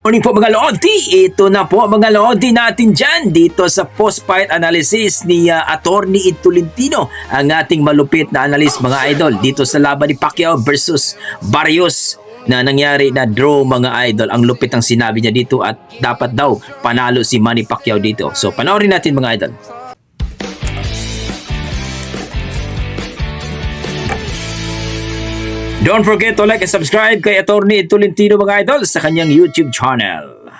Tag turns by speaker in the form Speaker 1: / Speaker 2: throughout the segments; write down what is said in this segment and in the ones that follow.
Speaker 1: Morning po mga Lodi, ito na po mga Lodi natin dyan dito sa post-fight analysis ni Attorney Ed Tolentino, ang ating malupit na analyst mga idol dito sa laban ni Pacquiao versus Barrios na nangyari na draw mga idol. Ang lupit ang sinabi niya dito at dapat daw panalo si Manny Pacquiao dito. So panoorin natin mga idol. Don't forget to like and subscribe kay Attorney Ed Tolentino mga idol sa kanyang YouTube channel.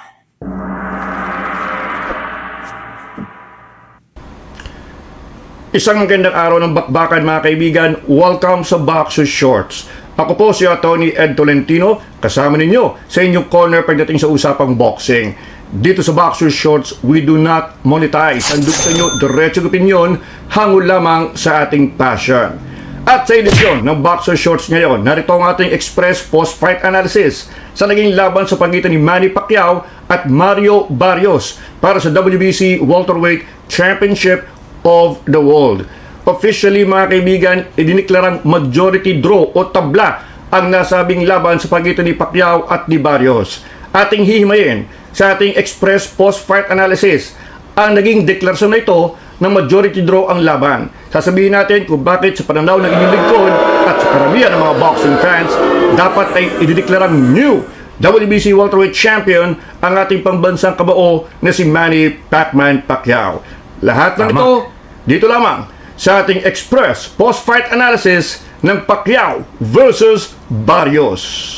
Speaker 2: Isang magandang araw ng bakbakan mga kaibigan. Welcome sa Boxer Shorts. Ako po si Attorney Ed Tolentino, kasama ninyo sa inyong corner pagdating sa usapang boxing. Dito sa Boxer Shorts, we do not monetize. Ang gusto nyo, diretsong opinion, hangul lamang sa ating passion. At sa edisyon ng Boxer Shorts ngayon, narito ang ating express post-fight analysis sa naging laban sa pagitan ni Manny Pacquiao at Mario Barrios para sa WBC Welterweight Championship of the World. Officially mga kaibigan, idiniklarang majority draw o tabla ang nasabing laban sa pagitan ni Pacquiao at ni Barrios. Ating hihimayin sa ating express post-fight analysis ang naging deklarasyon na ito ng majority draw ang laban. Sasabihin natin kung bakit sa pananaw ng inyong lingkod at sa karamihan ng mga boxing fans, dapat ay idideklarang new WBC Welterweight Champion ang ating pambansang kabao na si Manny Pacman Pacquiao. Lahat ng ito, dito lamang sa ating express post-fight analysis ng Pacquiao versus Barrios.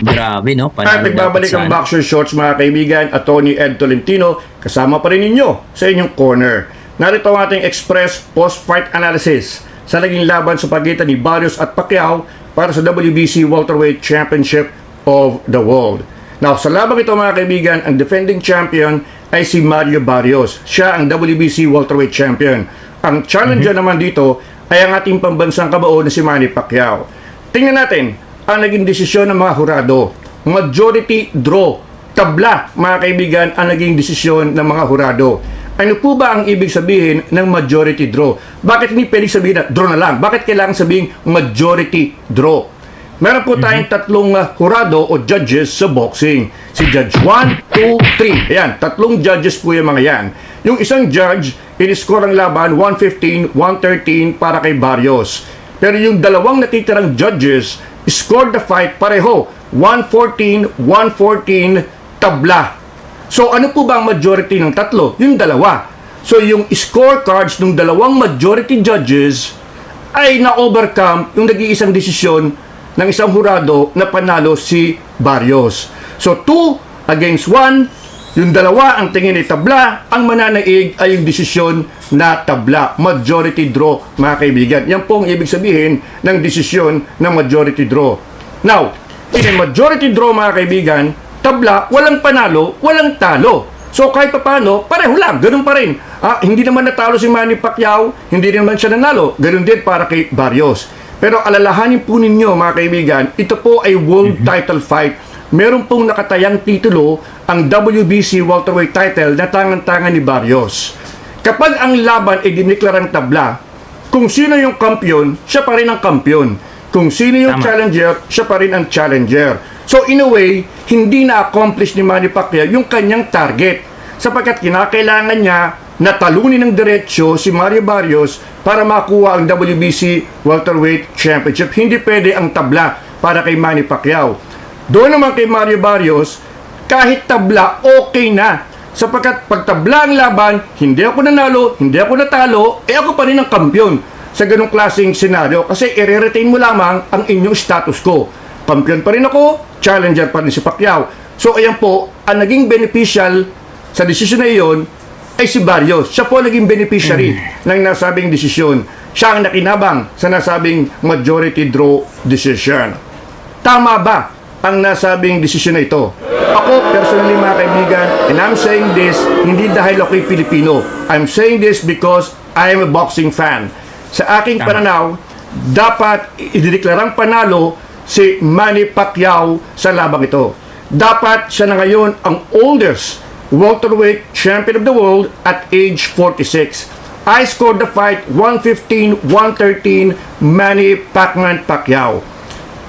Speaker 1: Grabe no?
Speaker 2: At nagbabalik ang Boxer Shorts mga kaibigan, Attorney Ed Tolentino, kasama pa rin ninyo sa inyong corner. Narito ang ating express post-fight analysis sa naging laban sa pagitan ni Barrios at Pacquiao para sa WBC Welterweight Championship of the World. Now, sa labang ito mga kaibigan, ang defending champion ay si Mario Barrios. Siya ang WBC Welterweight Champion. Ang challenger naman dito ay ang ating pambansang kabao na si Manny Pacquiao. Tingnan natin ang naging desisyon ng mga hurado. Majority draw. Tabla, mga kaibigan, ang naging desisyon ng mga hurado. Ano po ba ang ibig sabihin ng majority draw? Bakit hindi pwedeng sabihin na draw na lang? Bakit kailangan sabihin majority draw? Meron po tayong tatlong hurado o judges sa boxing. Si Judge 1, 2, 3. Ayan, tatlong judges po yung mga yan. Yung isang judge, in-score ang laban 115, 113 para kay Barrios. Pero yung dalawang natitirang judges, scored the fight pareho, 114, 114, tabla. So ano po ba ang majority ng tatlo? Yung dalawa. So yung scorecards ng dalawang majority judges ay na-overcome yung nag-iisang desisyon ng isang hurado na panalo si Barrios. So 2 against 1, yung dalawa ang tingin ay tabla, ang mananaig ay yung desisyon na tabla. Majority draw mga kaibigan. Yan po ang ibig sabihin ng desisyon ng majority draw. Now, in a majority draw mga kaibigan, tabla, walang panalo, walang talo. So kahit paano, pareho lang, ganun pa rin. Hindi naman natalo si Manny Pacquiao, hindi naman siya nanalo. Ganun din para kay Barrios. Pero alalahanin po ninyo mga kaibigan, ito po ay world title fight. Meron pong nakatayang titulo ang WBC welterweight title na tangan-tangan ni Barrios. Kapag ang laban ay diniklarang tabla, kung sino yung kampiyon, siya pa rin ang kampiyon. Kung sino yung challenger, siya pa rin ang challenger. So in a way, hindi na-accomplish ni Manny Pacquiao yung kanyang target sapagkat kinakailangan niya na talunin ng diretsyo si Mario Barrios para makuha ang WBC Welterweight Championship. Hindi pwede ang tabla para kay Manny Pacquiao. Doon naman kay Mario Barrios, kahit tabla, okay na. Sapagkat pag tabla ang laban, hindi ako nanalo, hindi ako natalo, ako pa rin ang kampiyon sa ganong klaseng senaryo kasi i-retain mo lamang ang inyong status quo. Kampiyon pa rin ako, challenger pa rin si Pacquiao. So ayan po, ang naging beneficial sa desisyon na iyon ay si Barrios. Siya po naging beneficiary ng nasabing desisyon. Siya ang nakinabang sa nasabing majority draw decision. Tama ba ang nasabing desisyon na ito? Ako, personally mga kaibigan, and I'm saying this, hindi dahil ako'y Pilipino. I'm saying this because I am a boxing fan. Sa aking pananaw, dapat idideklarang panalo si Manny Pacquiao sa labang ito. Dapat siya na ngayon ang oldest welterweight champion of the world at age 46. I scored the fight 115-113 Manny Pacman Pacquiao.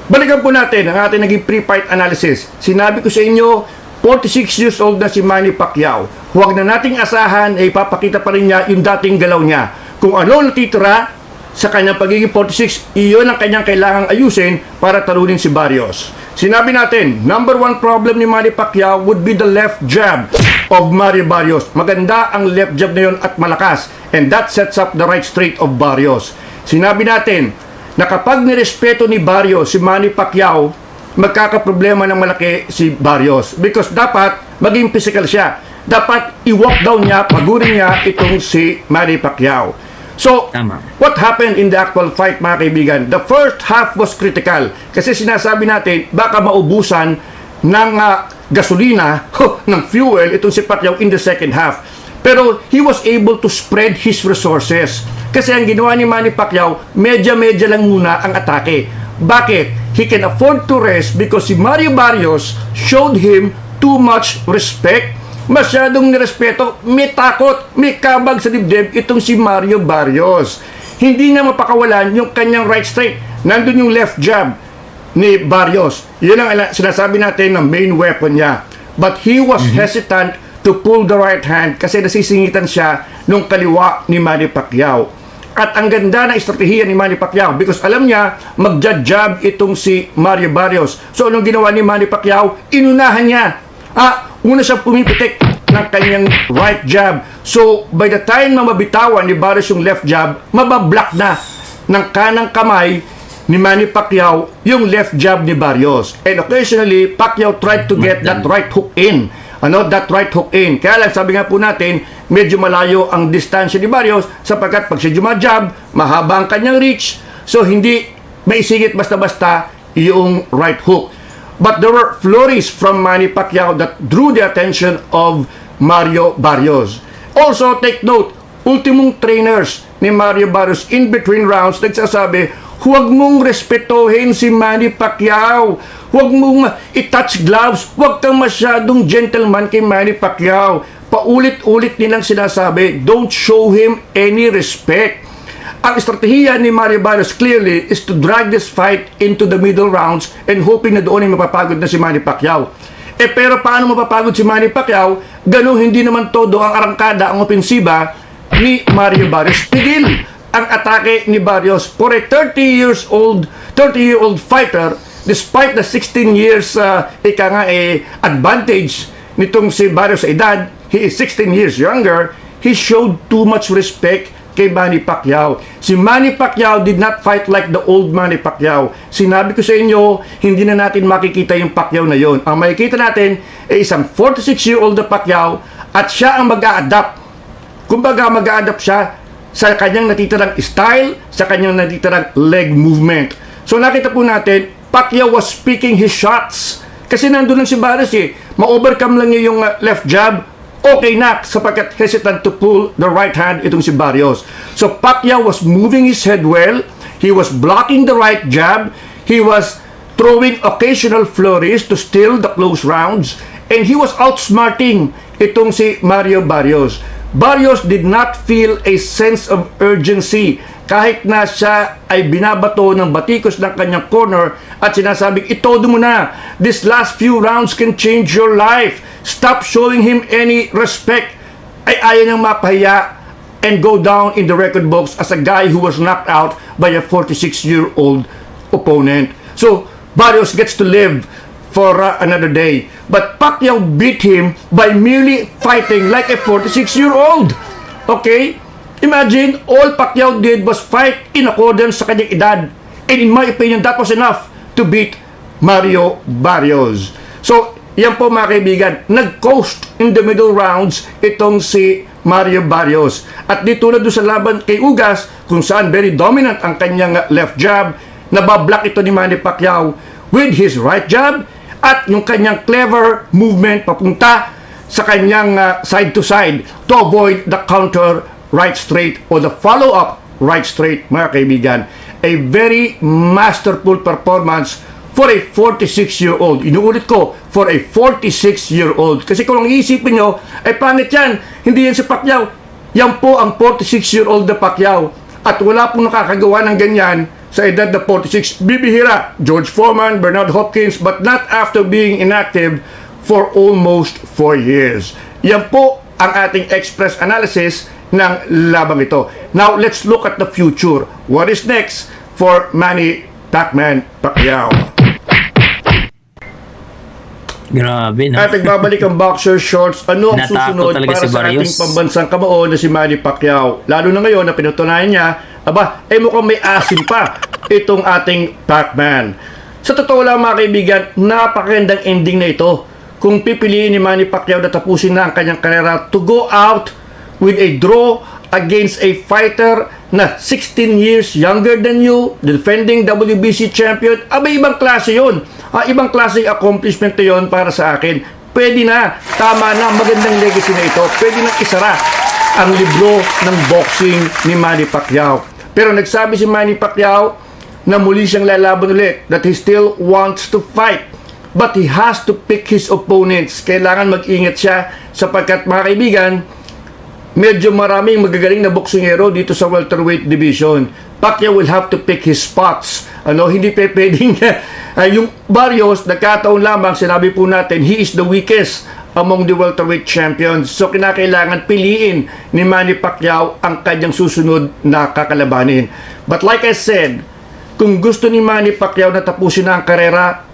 Speaker 2: Balikan po natin ang ating naging pre-fight analysis. Sinabi ko sa inyo, 46 years old na si Manny Pacquiao. Huwag na nating asahan ay ipapakita pa rin niya yung dating galaw niya. Kung ano natitira sa kanyang pagiging 46, iyon ang kanyang kailangang ayusin para talunin si Barrios. Sinabi natin, number one problem ni Manny Pacquiao would be the left jab of Mario Barrios. Maganda ang left jab na yun at malakas. And that sets up the right straight of Barrios. Sinabi natin na kapag nirespeto ni Barrios si Manny Pacquiao, magkakaproblema ng malaki si Barrios. Because dapat maging physical siya. Dapat i-walk down niya, pagurin niya itong si Manny Pacquiao. So,
Speaker 1: Tama.
Speaker 2: what happened in the actual fight, mga kaibigan? The first half was critical. Kasi sinasabi natin, baka maubusan ng gasolina, ng fuel, itong si Pacquiao in the second half. Pero he was able to spread his resources. Kasi ang ginawa ni Manny Pacquiao, medya-medya lang muna ang atake. Bakit? He can afford to rest because si Mario Barrios showed him too much respect. Masyadong nirespeto, may takot, may kabag sa dibdib itong si Mario Barrios. Hindi niya mapakawalan yung kanyang right straight. Nandun yung left jab ni Barrios. Yun ang sinasabi natin na main weapon niya. But he was hesitant to pull the right hand kasi nasisingitan siya nung kaliwa ni Manny Pacquiao. At ang ganda na estratehiya ni Manny Pacquiao because alam niya mag-jab itong si Mario Barrios. So anong ginawa ni Manny Pacquiao? Inunahan niya. Una siya pumipitik ng kanyang right jab. So by the time na mabitawan ni Barrios yung left jab, mabablock na ng kanang kamay ni Manny Pacquiao yung left jab ni Barrios. And occasionally, Pacquiao tried to get that right hook in. That right hook in. Kaya lang, sabi nga po natin, medyo malayo ang distansya ni Barrios sapagkat pag siya jumajab, mahaba ang kanyang reach. So, hindi maisingit basta-basta yung right hook. But there were flurries from Manny Pacquiao that drew the attention of Mario Barrios. Also, take note, ultimong trainers ni Mario Barrios in between rounds nagsasabi, huwag mong respetohin si Manny Pacquiao. Huwag mong i-touch gloves. Huwag kang masyadong gentleman kay Manny Pacquiao. Paulit-ulit nilang sinasabi, don't show him any respect. Ang estratehiya ni Mario Barrios clearly is to drag this fight into the middle rounds and hoping na doon ay mapapagod na si Manny Pacquiao. Pero paano mapapagod si Manny Pacquiao? Ganun hindi naman todo ang arangkada, ang opensiba ni Mario Barrios. Tigil ang atake ni Barrios for a 30-year-old fighter despite the 16 years advantage nitong si Barrios sa edad. He is 16 years younger. He showed too much respect kay Manny Pacquiao. Si Manny Pacquiao did not fight like the old Manny Pacquiao. Sinabi ko sa inyo, hindi na natin makikita yung Pacquiao na yon. Ang makikita natin ay isang 46-year-old na Pacquiao at siya ang mag-a-adapt. Kumbaga mag-a-adapt siya sa kanyang natitirang style, sa kanyang natitirang leg movement. So nakita po natin, Pacquiao was picking his shots. Kasi nandun lang si Barrios ma-overcome lang niya yung left jab, okay na sapagkat hesitant to pull the right hand itong si Barrios. So Pacquiao was moving his head well, he was blocking the right jab, he was throwing occasional flurries to steal the close rounds, and he was outsmarting itong si Mario Barrios. Barrios did not feel a sense of urgency kahit na siya ay binabato ng batikos ng kanyang corner at sinasabing, itodo mo na, this last few rounds can change your life, stop showing him any respect. Ay ayaw niyang mapahiya and go down in the record books as a guy who was knocked out by a 46-year-old opponent. So Barrios gets to live for another day. But Pacquiao beat him by merely fighting like a 46-year-old. Okay? Imagine, all Pacquiao did was fight in accordance sa kanyang edad. And in my opinion, that was enough to beat Mario Barrios. So, yan po mga kaibigan, nag-coast in the middle rounds itong si Mario Barrios. At di tulad doon sa laban kay Ugas, kung saan very dominant ang kanyang left jab, nabablock ito ni Manny Pacquiao with his right jab, at yung kanyang clever movement papunta sa kanyang side to side to avoid the counter right straight or the follow-up right straight, mga kaibigan. A very masterful performance for a 46-year-old. Inuulit ko, for a 46-year-old. Kasi kung ang iisipin nyo, ay pangit yan. Hindi yan si Pacquiao. Yan po ang 46-year-old na Pacquiao. At wala pong nakakagawa ng ganyan sa edad na 46. Bibihira, George Foreman, Bernard Hopkins, but not after being inactive for almost 4 years. Yan po ang ating express analysis ng labang ito. Now, let's look at the future. What is next for Manny Pacman Pacquiao?
Speaker 1: Grabe, no?
Speaker 2: At nagbabalik ang boxer shorts. Ano ang
Speaker 1: Natakot
Speaker 2: susunod
Speaker 1: talaga
Speaker 2: para
Speaker 1: si
Speaker 2: sa
Speaker 1: Barrios.
Speaker 2: ating pambansang kamao na si Manny Pacquiao? Lalo na ngayon na pinutunayan niya, mukhang may asin pa itong ating Pacman. Sa totoo lang mga kaibigan, napakagandang ending na ito. Kung pipiliin ni Manny Pacquiao na tapusin na ang kanyang karera to go out with a draw against a fighter na 16 years younger than you, defending WBC champion, ibang klase yun. Ibang klaseng accomplishment yun para sa akin. Pwede na, tama na, magandang legacy na ito. Pwede na isara ang libro ng boxing ni Manny Pacquiao. Pero nagsabi si Manny Pacquiao na muli siyang lalaban ulit, that he still wants to fight. But he has to pick his opponents. Kailangan mag-ingat siya sapagkat mga kaibigan, medyo maraming magagaling na boksingero dito sa welterweight division. Pacquiao will have to pick his spots. Hindi pwedeng yung Barrios, nagkataon lamang, sinabi po natin, he is the weakest among the welterweight champions. So, kinakailangan piliin ni Manny Pacquiao ang kanyang susunod na kakalabanin. But like I said, kung gusto ni Manny Pacquiao na tapusin na ang karera,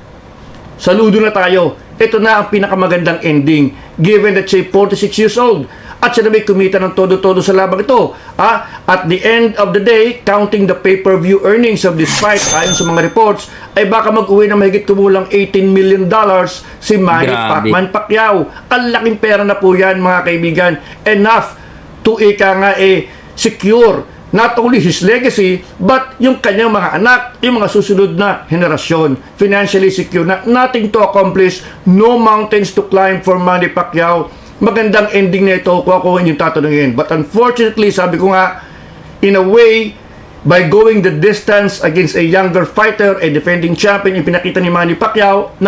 Speaker 2: saludo na tayo. Ito na ang pinakamagandang ending given that siya 46 years old at siya na may kumita ng todo-todo sa labang ito. At the end of the day, counting the pay-per-view earnings of this fight, ayon sa mga reports, ay baka mag-uwi na mahigit kumulang $18 million si Manny Pacman Pacquiao. Ang laking pera na po yan mga kaibigan. Enough to secure not only his legacy, but yung kanyang mga anak, yung mga susunod na henerasyon. Financially secure na, nothing to accomplish, no mountains to climb for Manny Pacquiao. Magandang ending na ito kung ako yung tatanungin. But unfortunately, sabi ko nga, in a way, by going the distance against a younger fighter, a defending champion, yung pinakita ni Manny Pacquiao,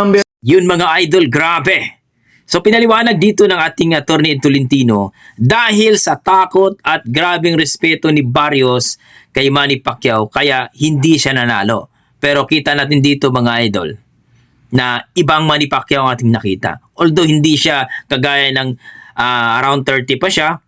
Speaker 1: Yun mga idol, grabe. So pinaliwanag dito ng ating attorney Tolentino dahil sa takot at grabing respeto ni Barrios kay Manny Pacquiao kaya hindi siya nanalo. Pero kita natin dito mga idol na ibang Manny Pacquiao ang ating nakita. Although hindi siya kagaya ng around 30 pa siya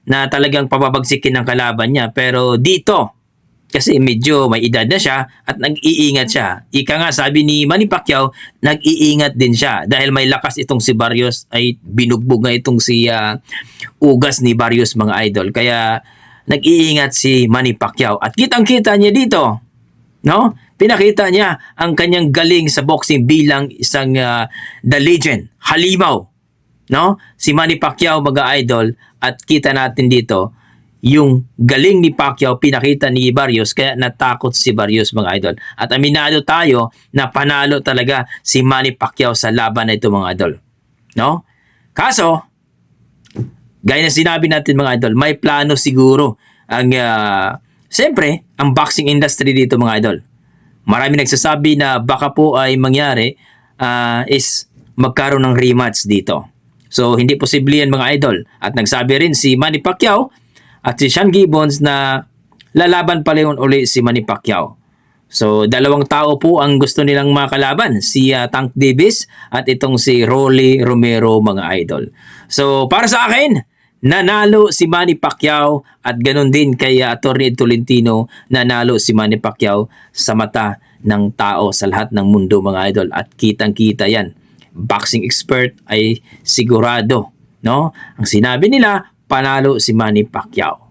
Speaker 1: na talagang pababagsikin ng kalaban niya. Pero dito, kasi medyo may edad na siya at nag-iingat siya. Ika nga sabi ni Manny Pacquiao, nag-iingat din siya dahil may lakas itong si Barrios ay binugbog nga itong si ugas ni Barrios mga idol. Kaya nag-iingat si Manny Pacquiao at kitang-kita niya dito, no? Pinakita niya ang kanyang galing sa boxing bilang isang the legend, halimaw, no? Si Manny Pacquiao mga idol at kita natin dito yung galing ni Pacquiao pinakita ni Barrios kaya natakot si Barrios mga idol. At aminado tayo na panalo talaga si Manny Pacquiao sa laban na ito mga idol. No? Kaso, gaya na sinabi natin mga idol, may plano siguro ang siyempre, ang boxing industry dito mga idol. Marami nagsasabi na baka po ay mangyari is magkaroon ng rematch dito. So, hindi posible yan mga idol. At nagsabi rin si Manny Pacquiao at si Sean Gibbons na lalaban pa rin uli si Manny Pacquiao. So, dalawang tao po ang gusto nilang makalaban. Si Tank Davis at itong si Rolly Romero mga idol. So, para sa akin, nanalo si Manny Pacquiao at ganun din kay Atty. Tolentino, nanalo si Manny Pacquiao sa mata ng tao sa lahat ng mundo mga idol. At kitang-kita yan. Boxing expert ay sigurado, no? Ang sinabi nila, panalo si Manny Pacquiao.